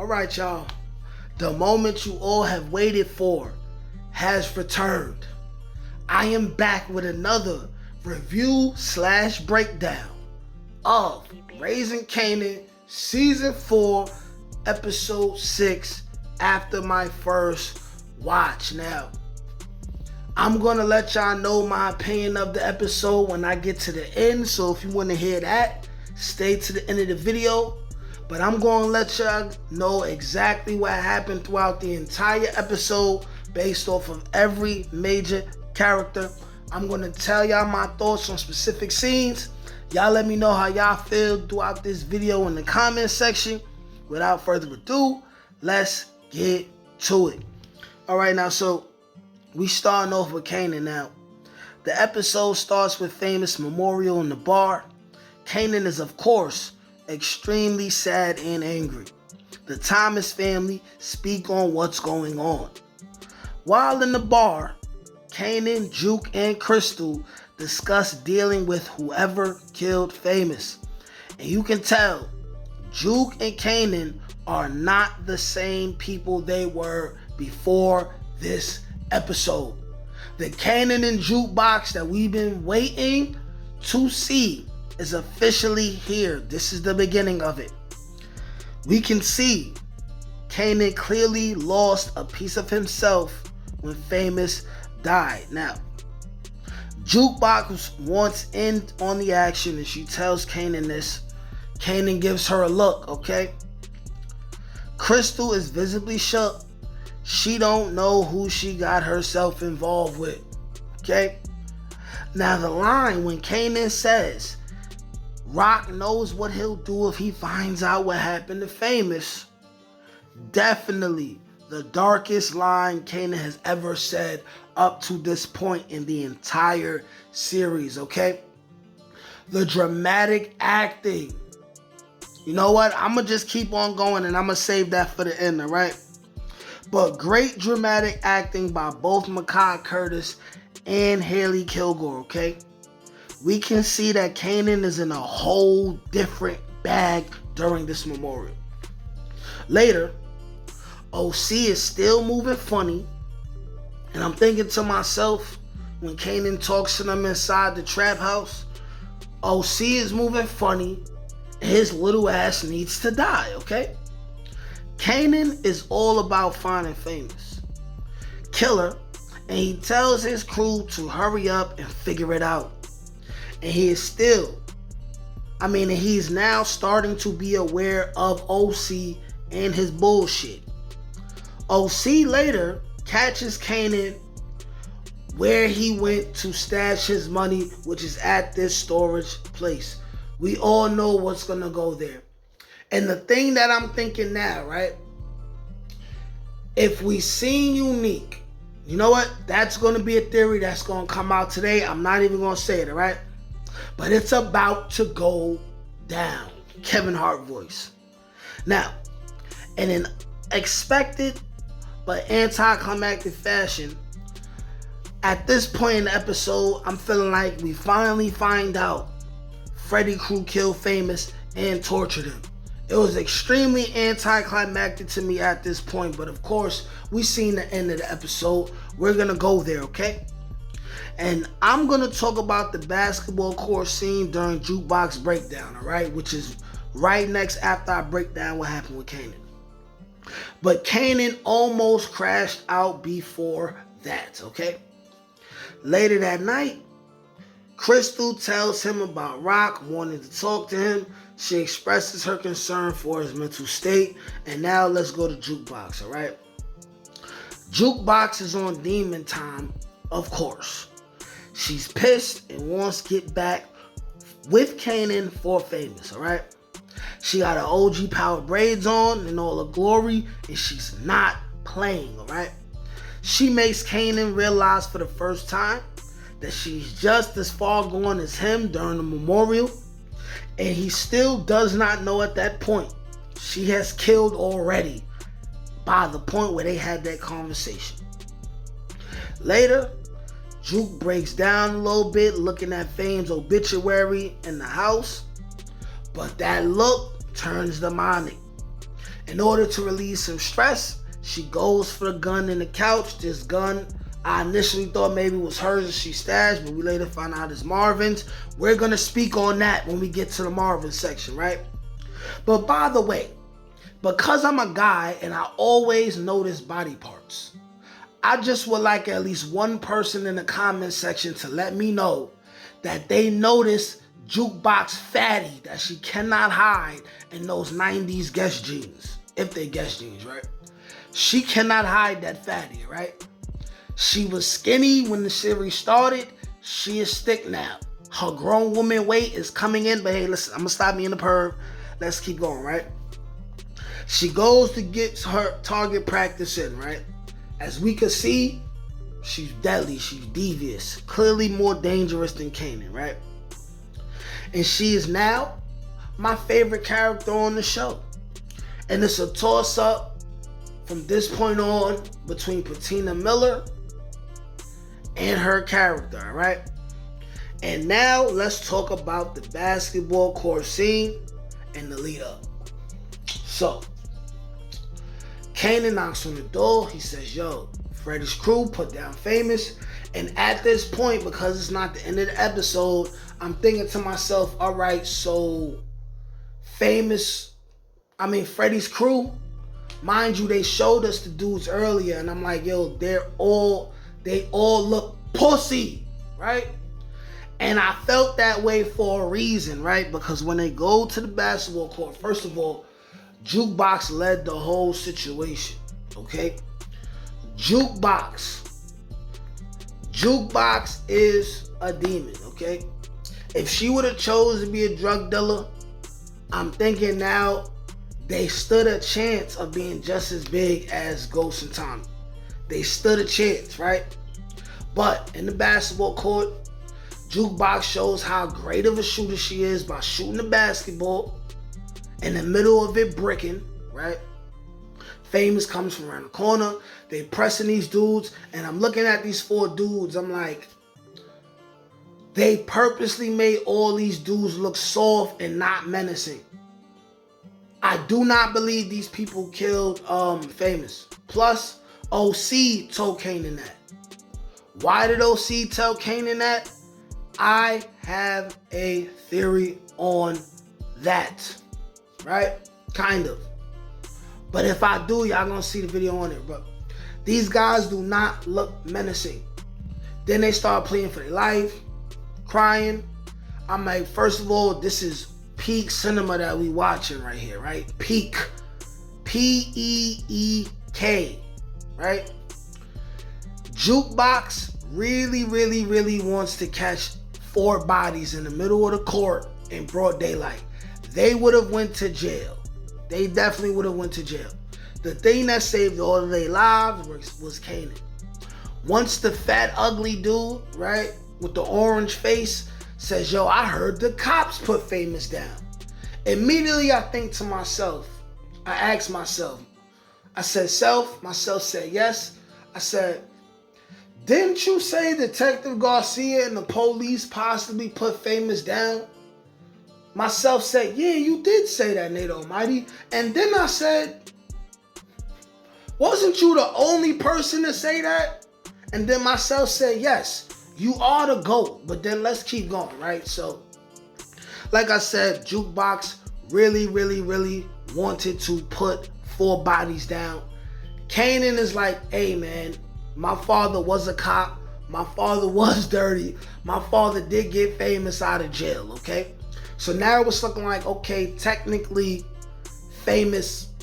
Alright, y'all. The moment you all have waited for has returned. I am back with another review/breakdown of Raising Kanan Season 4, Episode 6 after my first watch. Now, I'm going to let y'all know my opinion of the episode when I get to the end, so if you want to hear that, stay to the end of the video. But I'm going to let y'all know exactly what happened throughout the entire episode based off of every major character. I'm going to tell y'all my thoughts on specific scenes. Y'all let me know how y'all feel throughout this video in the comment section. Without further ado, let's get to it. Alright, now so we starting off with Kanan now. The episode starts with Famous memorial in the bar. Kanan is, of course, extremely sad and angry. The Thomas family speak on what's going on. While in the bar, Kanan, Juke, and Crystal discuss dealing with whoever killed Famous. And you can tell Juke and Kanan are not the same people they were before this episode. The Kanan and Jukebox that we've been waiting to see is officially here. This is the beginning of it. We can see Kanan clearly lost a piece of himself when Famous died. Now, Jukebox wants in on the action and she tells Kanan this. Kanan gives her a look, okay? Crystal is visibly shook. She don't know who she got herself involved with, okay? Now the line when Kanan says, Rock knows what he'll do if he finds out what happened to Famous. Definitely the darkest line Kanan has ever said up to this point in the entire series, okay? The dramatic acting. You know what? I'm going to just keep on going and I'm going to save that for the end, all right? But great dramatic acting by both Makai Curtis and Haley Kilgore, okay? We can see that Kanan is in a whole different bag during this memorial. Later, OC is still moving funny, and I'm thinking to myself, when Kanan talks to them inside the trap house, OC is moving funny, and his little ass needs to die, okay? Kanan is all about finding Famous Killer, and he tells his crew to hurry up and figure it out. And he's now starting to be aware of OC and his bullshit. OC later catches Kanan where he went to stash his money, which is at this storage place. We all know what's gonna go there. And the thing that I'm thinking now, right? If we seen Unique, you know what? That's gonna be a theory that's gonna come out today. I'm not even gonna say it, all right? But it's about to go down. Kevin Hart voice. Now, in an expected but anticlimactic fashion, at this point in the episode, I'm feeling like we finally find out Freddy crew killed Famous and tortured him. It was extremely anticlimactic to me at this point, but of course, we've seen the end of the episode. We're gonna go there, okay? And I'm going to talk about the basketball court scene during Jukebox Breakdown, alright? Which is right next after I break down what happened with Kanan. But Kanan almost crashed out before that, okay? Later that night, Crystal tells him about Rock wanting to talk to him. She expresses her concern for his mental state. And now let's go to Jukebox, alright? Jukebox is on demon time, of course. She's pissed and wants to get back with Kanan for Famous, alright? She got her OG power braids on in all her glory, and she's not playing, alright? She makes Kanan realize for the first time that she's just as far gone as him during the memorial, and he still does not know at that point. She has killed already by the point where they had that conversation. Later, Juke breaks down a little bit looking at Fame's obituary in the house, but that look turns demonic. In order to release some stress, she goes for the gun in the couch. This gun, I initially thought maybe was hers and she stashed, but we later found out it's Marvin's. We're going to speak on that when we get to the Marvin section, right? But by the way, because I'm a guy and I always notice body parts, I just would like at least one person in the comment section to let me know that they notice Jukebox fatty that she cannot hide in those 90s Guess jeans. If they Guess jeans, right? She cannot hide that fatty, right? She was skinny when the series started. She is thick now. Her grown woman weight is coming in, but hey, listen, I'm gonna stop me in the perv. Let's keep going, right? She goes to get her target practice in, right? As we can see, she's deadly, she's devious, clearly more dangerous than Kanan, right? And she is now my favorite character on the show. And it's a toss-up from this point on between Patina Miller and her character, all right? And now let's talk about the basketball court scene and the lead up. So, Kanan knocks on the door. He says, yo, Freddie's crew put down Famous. And at this point, because it's not the end of the episode, I'm thinking to myself, all right, so Freddie's crew, mind you, they showed us the dudes earlier, and I'm like, yo, they all look pussy, right? And I felt that way for a reason, right? Because when they go to the basketball court, first of all, Jukebox led the whole situation, okay? Jukebox is a demon, okay? If she would have chosen to be a drug dealer, I'm thinking now they stood a chance of being just as big as Ghost and Tommy. They stood a chance, right? But in the basketball court, Jukebox shows how great of a shooter she is by shooting the basketball in the middle of it bricking, right? Famous comes from around the corner. They pressing these dudes, and I'm looking at these four dudes. I'm like, they purposely made all these dudes look soft and not menacing. I do not believe these people killed Famous. Plus, OC told Kanan that. Why did OC tell Kanan that? I have a theory on that. Right? Kind of. But if I do, y'all gonna see the video on it, bro. These guys do not look menacing. Then they start playing for their life, crying. I'm like, first of all, this is peak cinema that we watching right here, right? Peak. P-E-E-K. Right? Jukebox really wants to catch 4 bodies in the middle of the court in broad daylight. They would have went to jail. They definitely would have went to jail. The thing that saved all of their lives was Kanan. Once the fat, ugly dude, right, with the orange face says, yo, I heard the cops put Famous down. Immediately I think to myself, I asked myself, I said, myself said yes. I said, didn't you say Detective Garcia and the police possibly put Famous down? Myself said, yeah, you did say that, Nate Almighty. And then I said, wasn't you the only person to say that? And then myself said, yes, you are the GOAT. But then let's keep going, right? So, like I said, Jukebox really wanted to put 4 bodies down. Kanan is like, hey, man, my father was a cop. My father was dirty. My father did get Famous out of jail, okay? So now it's looking like, okay, technically Famous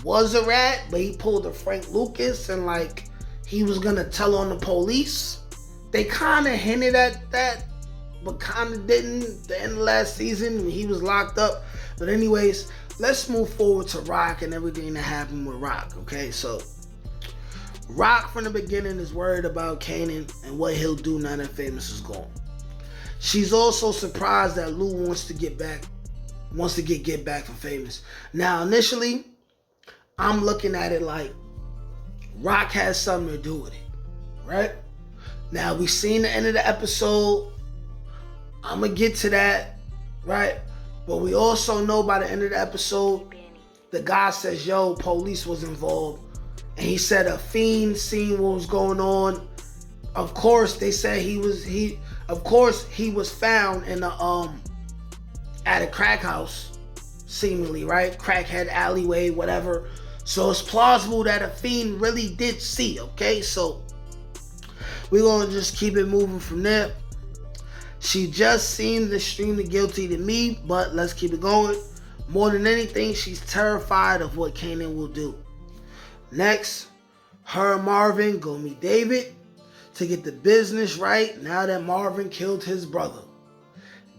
was a rat, but he pulled a Frank Lucas and like he was gonna tell on the police. They kind of hinted at that, but kind of didn't. The end of last season when he was locked up. But anyways, let's move forward to Rock and everything that happened with Rock, okay? So Rock from the beginning is worried about Kanan and what he'll do now that Famous is gone. She's also surprised that Lou wants to get back from Famous. Now, initially, I'm looking at it like Rock has something to do with it, right? Now, we've seen the end of the episode. I'm going to get to that, right? But we also know by the end of the episode, the guy says, yo, police was involved. And he said a fiend seen what was going on. Of course, they said he was found in at a crack house, seemingly, right? Crackhead alleyway, whatever. So it's plausible that a fiend really did see, okay? So we're going to just keep it moving from there. She just seemed extremely guilty to me, but let's keep it going. More than anything, she's terrified of what Kanan will do. Next, her and Marvin go meet David to get the business right now that Marvin killed his brother.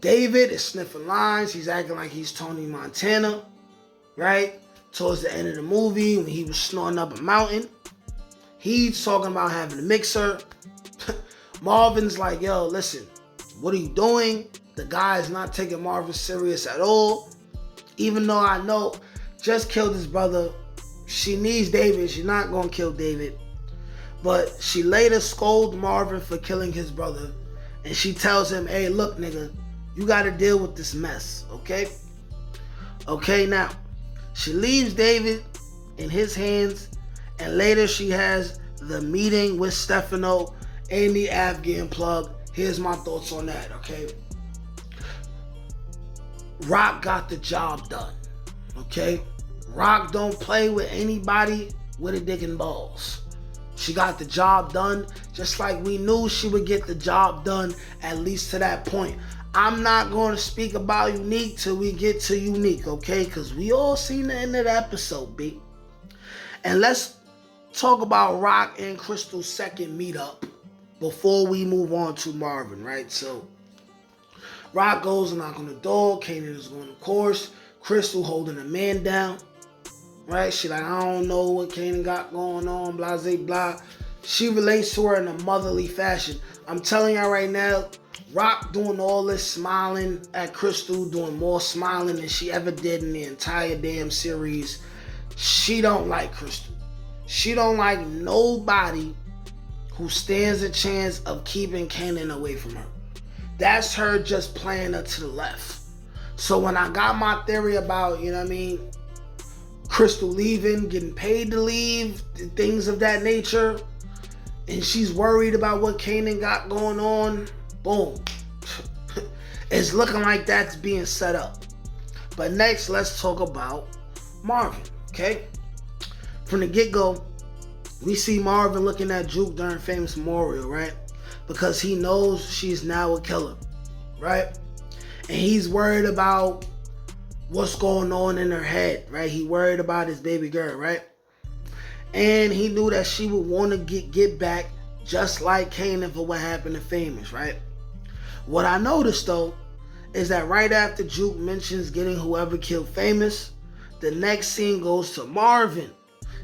David is sniffing lines. He's acting like he's Tony Montana, right? Towards the end of the movie when he was snorting up a mountain. He's talking about having a mixer. Marvin's like, yo, listen, what are you doing? The guy is not taking Marvin serious at all. Even though I know just killed his brother. She needs David. She's not going to kill David. But she later scolds Marvin for killing his brother. And she tells him, hey, look, nigga, you got to deal with this mess, okay? Okay, now, she leaves David in his hands. And later she has the meeting with Stefano and the Afghan plug. Here's my thoughts on that, okay? Rock got the job done, okay? Rock don't play with anybody with a dick and balls. She got the job done just like we knew she would get the job done, at least to that point. I'm not going to speak about Unique till we get to Unique, okay? Because we all seen the end of the episode, B. And let's talk about Rock and Crystal's second meetup before we move on to Marvin, right? So Rock goes and knock on the door. Kanan is going to course. Crystal holding a man down. Right? She like, I don't know what Kanan got going on, blah, blah, blah. She relates to her in a motherly fashion. I'm telling y'all right now, Rock doing all this smiling at Crystal, doing more smiling than she ever did in the entire damn series. She don't like Crystal. She don't like nobody who stands a chance of keeping Kanan away from her. That's her just playing her to the left. So when I got my theory about, you know what I mean, Crystal leaving, getting paid to leave, things of that nature, and she's worried about what Kanan got going on, boom. It's looking like that's being set up. But next, let's talk about Marvin, okay? From the get-go, we see Marvin looking at Juke during Famous Memorial, right? Because he knows she's now a killer, right? And he's worried about what's going on in her head, right? He worried about his baby girl, right? And he knew that she would want to get back just like Kanan for what happened to Famous, right? What I noticed, though, is that right after Juke mentions getting whoever killed Famous, the next scene goes to Marvin.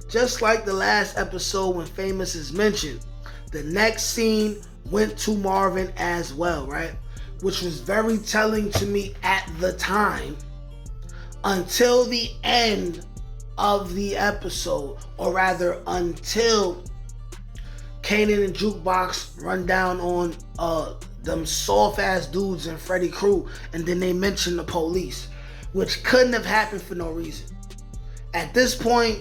Just like the last episode when Famous is mentioned, the next scene went to Marvin as well, right? Which was very telling to me at the time, until the end of the episode, or rather until Kanan and Jukebox run down on them soft ass dudes and Freddy crew, and then they mention the police, which couldn't have happened for no reason. At this point,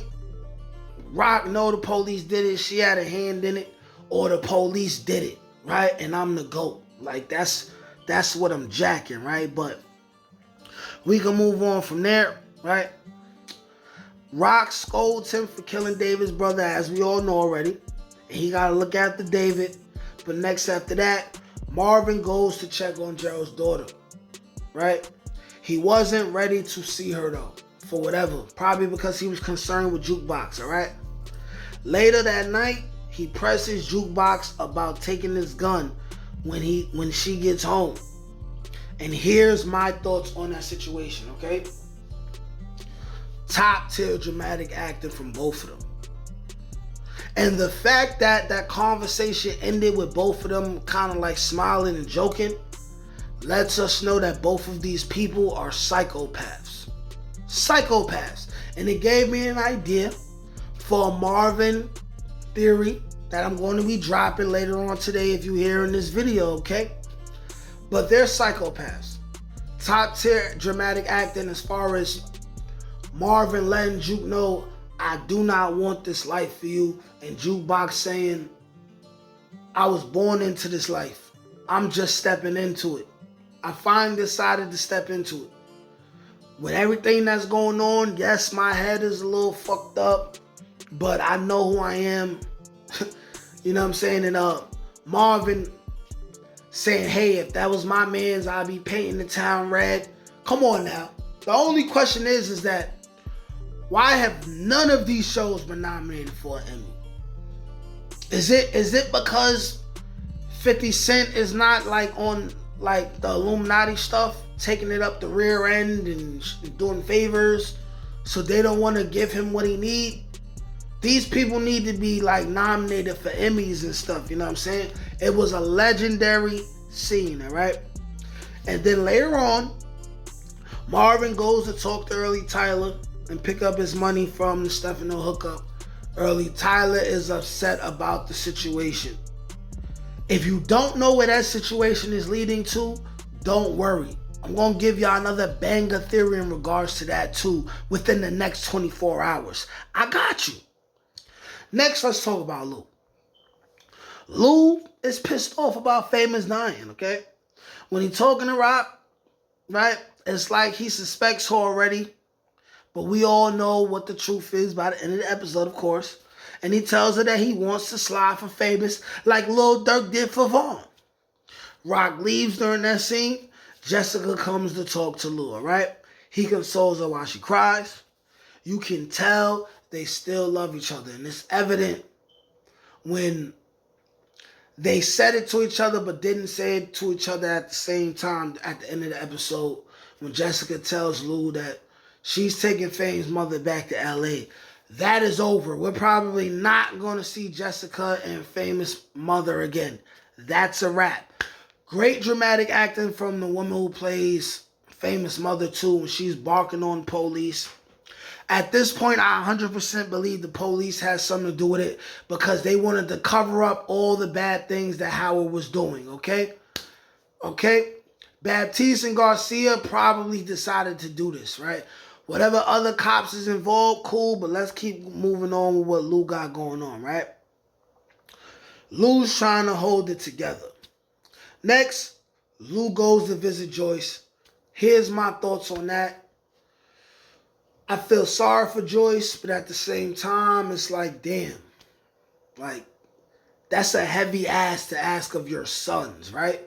Rock know the police did it, she had a hand in it, or the police did it, right? And I'm the GOAT. Like that's what I'm jacking, right? But we can move on from there, right? Rock scolds him for killing David's brother, as we all know already. And he got to look after David. But next after that, Marvin goes to check on Gerald's daughter, right? He wasn't ready to see her, though, for whatever. Probably because he was concerned with Jukebox, all right? Later that night, he presses Jukebox about taking his gun when she gets home. And here's my thoughts on that situation, okay? Top tier dramatic acting from both of them. And the fact that that conversation ended with both of them kind of like smiling and joking lets us know that both of these people are psychopaths. Psychopaths. And it gave me an idea for a Marvin theory that I'm going to be dropping later on today if you hear in this video, okay? But they're psychopaths. Top tier dramatic acting as far as Marvin letting Juke know, I do not want this life for you. And Jukebox saying, I was born into this life. I'm just stepping into it. I finally decided to step into it. With everything that's going on, yes, my head is a little fucked up, but I know who I am. You know what I'm saying? And Marvin saying, hey, if that was my man's, I'd be painting the town red. Come on now. The only question is that why have none of these shows been nominated for an Emmy? Is it because 50 Cent is not like on like the Illuminati stuff, taking it up the rear end and doing favors, so they don't want to give him what he need? These people need to be like nominated for Emmys and stuff, you know what I'm saying? It was a legendary scene, all right? And then later on, Marvin goes to talk to Early Tyler and pick up his money from the Stefano hookup. Early Tyler is upset about the situation. If you don't know where that situation is leading to, don't worry. I'm going to give y'all another banger theory in regards to that too within the next 24 hours. I got you. Next, let's talk about Lou. Lou is pissed off about Famous dying, okay? When he's talking to Rock, right, it's like he suspects her already, but we all know what the truth is by the end of the episode, of course. And he tells her that he wants to slide for Famous like Lil Durk did for Vaughn. Rock leaves during that scene. Jessica comes to talk to Lou, all right? He consoles her while she cries. You can tell they still love each other. And it's evident when they said it to each other but didn't say it to each other at the same time at the end of the episode, when Jessica tells Lou that she's taking Fame's mother back to L.A. That is over. We're probably not going to see Jessica and Famous mother again. That's a wrap. Great dramatic acting from the woman who plays Famous mother too when she's barking on police. At this point, I 100% believe the police has something to do with it because they wanted to cover up all the bad things that Howard was doing, okay? Okay? Baptiste and Garcia probably decided to do this, right? Whatever other cops is involved, cool, but let's keep moving on with what Lou got going on, right? Lou's trying to hold it together. Next, Lou goes to visit Joyce. Here's my thoughts on that. I feel sorry for Joyce, but at the same time, it's like, damn. Like, that's a heavy ask to ask of your sons, right?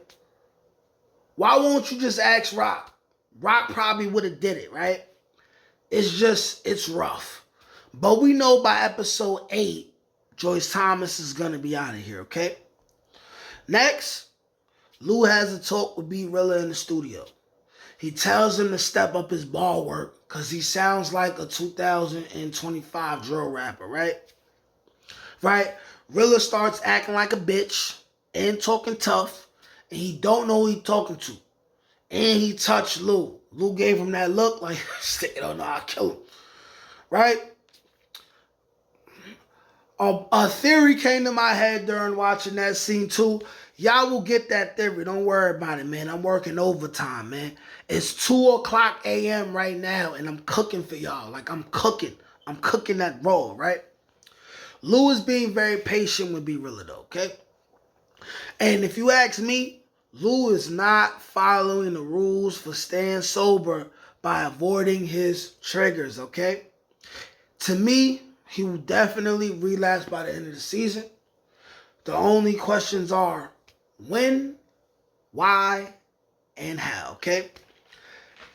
Why won't you just ask Rock? Rock probably would have did it, right? It's rough. But we know by episode 8, Joyce Thomas is going to be out of here, okay? Next, Lou has a talk with B. Rilla in the studio. He tells him to step up his ball work because he sounds like a 2025 drill rapper, right? Right? Rilla starts acting like a bitch and talking tough, and he don't know who he's talking to. And he touched Lou. Lou gave him that look like, stick it on, no, I'll kill him. Right? A theory came to my head during watching that scene too. Y'all will get that theory. Don't worry about it, man. I'm working overtime, man. It's 2:00 a.m. right now, and I'm cooking for y'all. Like, I'm cooking. I'm cooking that roll, right? Lou is being very patient with B. Rilla, though, okay? And if you ask me, Lou is not following the rules for staying sober by avoiding his triggers, okay? To me, he will definitely relapse by the end of the season. The only questions are when, why, and how, okay?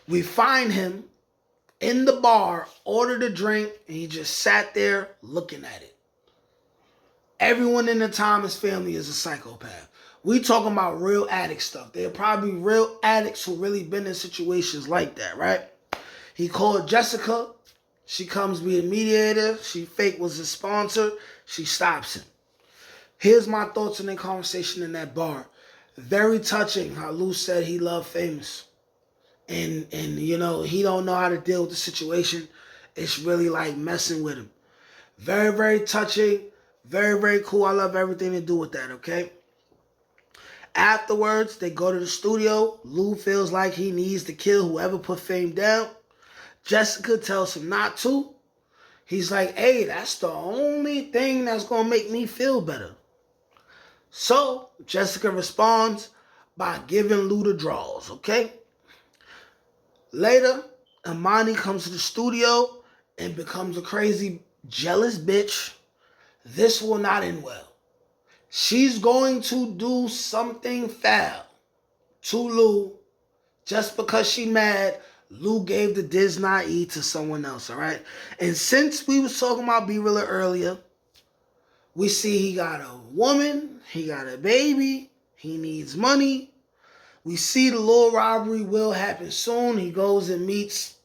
We find him in the bar, ordered a drink, and he just sat there looking at it. Everyone in the Thomas family is a psychopath. We talking about real addict stuff. They're probably real addicts who really been in situations like that, right? He called Jessica. She comes be a mediator. She fake was his sponsor. She stops him. Here's my thoughts on the conversation in that bar. Very touching how Lou said he loved Famous. And you know, he don't know how to deal with the situation. It's really like messing with him. Very, very touching. Very, very cool. I love everything to do with that, okay? Afterwards, they go to the studio. Lou feels like he needs to kill whoever put Fame down. Jessica tells him not to. He's like, hey, that's the only thing that's going to make me feel better. So Jessica responds by giving Lou the draws, okay? Later, Imani comes to the studio and becomes a crazy, jealous bitch. This will not end well. She's going to do something foul to Lou just because she mad. Lou gave the Disney to someone else, all right? And since we was talking about B-Rilla earlier, we see he got a woman, he got a baby, he needs money. We see the little robbery will happen soon. He goes and meets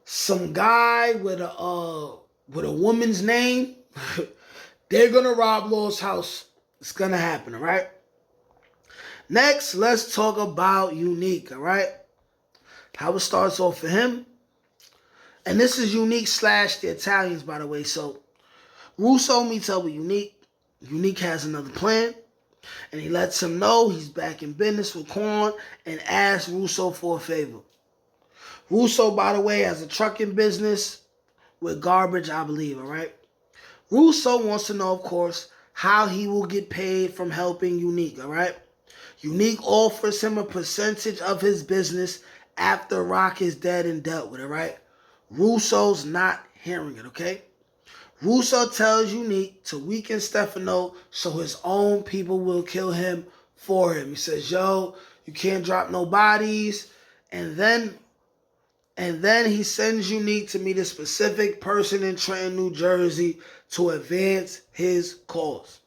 some guy with a woman's name. They're gonna rob Law's house. It's gonna happen, all right? Next, let's talk about Unique, all right? How it starts off for him. And this is Unique / the Italians, by the way. So Russo meets up with Unique. Unique has another plan. And he lets him know he's back in business with Corn and asks Russo for a favor. Russo, by the way, has a trucking business with garbage, I believe, all right? Russo wants to know, of course, how he will get paid from helping Unique, all right? Unique offers him a percentage of his business after Rock is dead and dealt with, all right? Russo's not hearing it, okay? Russo tells Unique to weaken Stefano so his own people will kill him for him. He says, yo, you can't drop no bodies. And then he sends Unique to meet a specific person in Trenton, New Jersey to advance his cause.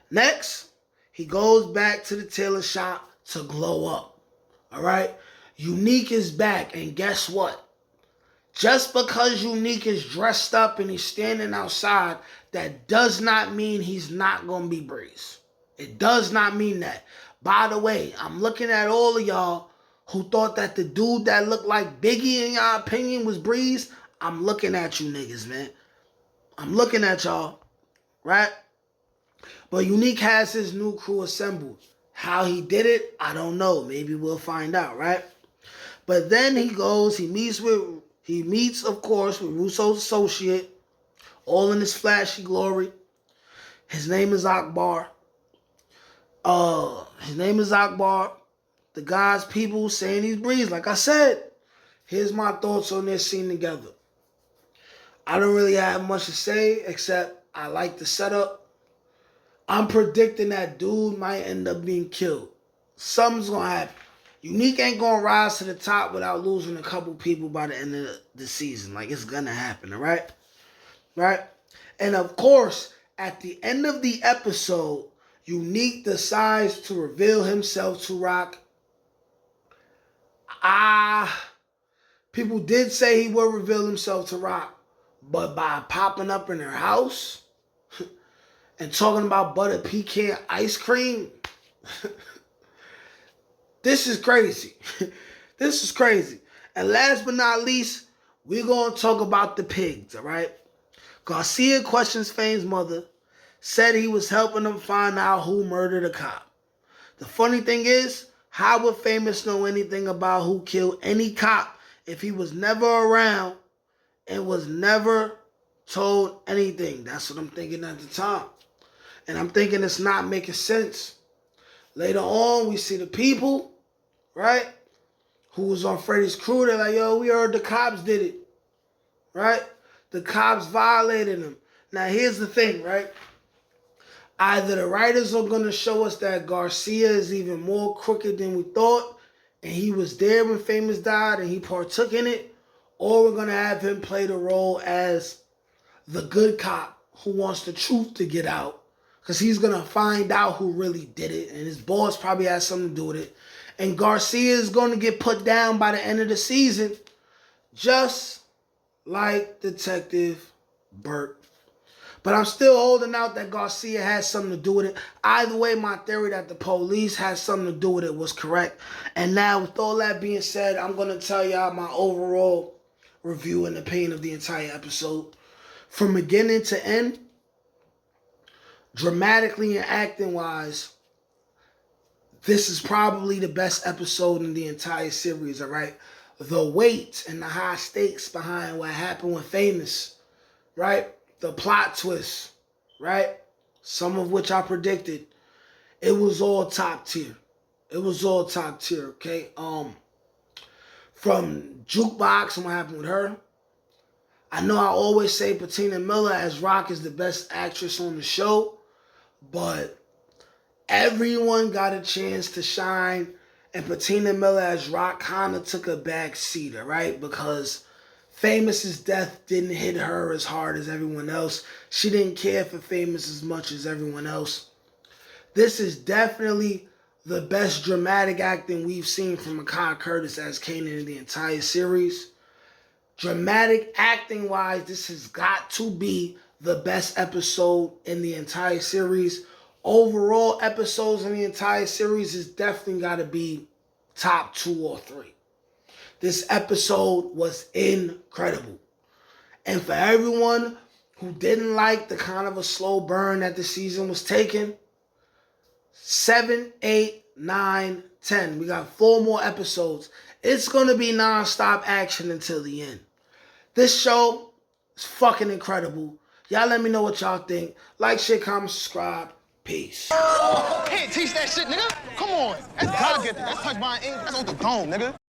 Next, he goes back to the tailor shop to glow up. All right? Unique is back, and guess what? Just because Unique is dressed up and he's standing outside, that does not mean he's not going to be Breeze. It does not mean that. By the way, I'm looking at all of y'all who thought that the dude that looked like Biggie, in your opinion, was Breeze. I'm looking at you niggas, man. I'm looking at y'all, right? But Unique has his new crew assembled. How he did it, I don't know. Maybe we'll find out, right? But then he meets, of course, with Russo's associate, all in his flashy glory. His name is Akbar. The guy's people saying he's Breeze. Like I said, here's my thoughts on this scene together. I don't really have much to say except I like the setup. I'm predicting that dude might end up being killed. Something's going to happen. Unique ain't going to rise to the top without losing a couple people by the end of the season. Like, it's going to happen, all right? Right? And, of course, at the end of the episode, Unique decides to reveal himself to Rock. People did say he would reveal himself to Rock, but by popping up in her house and talking about butter pecan ice cream, this is crazy. This is crazy. And last but not least, we're going to talk about the pigs, all right? Garcia questions Fame's mother, said he was helping them find out who murdered a cop. The funny thing is, how would Famous know anything about who killed any cop if he was never around and was never told anything? That's what I'm thinking at the time. And I'm thinking it's not making sense. Later on, we see the people, right, who was on Freddy's crew. They're like, yo, we heard the cops did it, right? The cops violated him. Now, here's the thing, right? Either the writers are going to show us that Garcia is even more crooked than we thought, and he was there when Famous died and he partook in it, or we're going to have him play the role as the good cop who wants the truth to get out, because he's going to find out who really did it, and his boss probably has something to do with it. And Garcia is going to get put down by the end of the season, just like Detective Burt. But I'm still holding out that Garcia has something to do with it. Either way, my theory that the police has something to do with it was correct. And now, with all that being said, I'm going to tell y'all my overall review and opinion of the entire episode. From beginning to end, dramatically and acting-wise, this is probably the best episode in the entire series, all right? the weight and the high stakes behind what happened with Famous, right? The plot twist, right? Some of which I predicted. It was all top tier. It was all top tier, okay? From Jukebox and what happened with her. I know I always say Patina Miller as Rock is the best actress on the show, but everyone got a chance to shine, and Patina Miller as Rock kind of took a back seat, right? Because Famous's death didn't hit her as hard as everyone else. She didn't care for Famous as much as everyone else. This is definitely the best dramatic acting we've seen from Akai Curtis as Kanan in the entire series. Dramatic acting-wise, this has got to be the best episode in the entire series. Overall episodes in the entire series is definitely got to be top 2 or 3. This episode was incredible. And for everyone who didn't like the kind of a slow burn that the season was taking, 7, 8, 9, 10. We got 4 more episodes. It's going to be non-stop action until the end. This show is fucking incredible. Y'all let me know what y'all think. Like, share, comment, subscribe. Peace. Can't teach that shit, nigga. Come on. That's gotta get that. That's touch my ink. That's on the dome, nigga.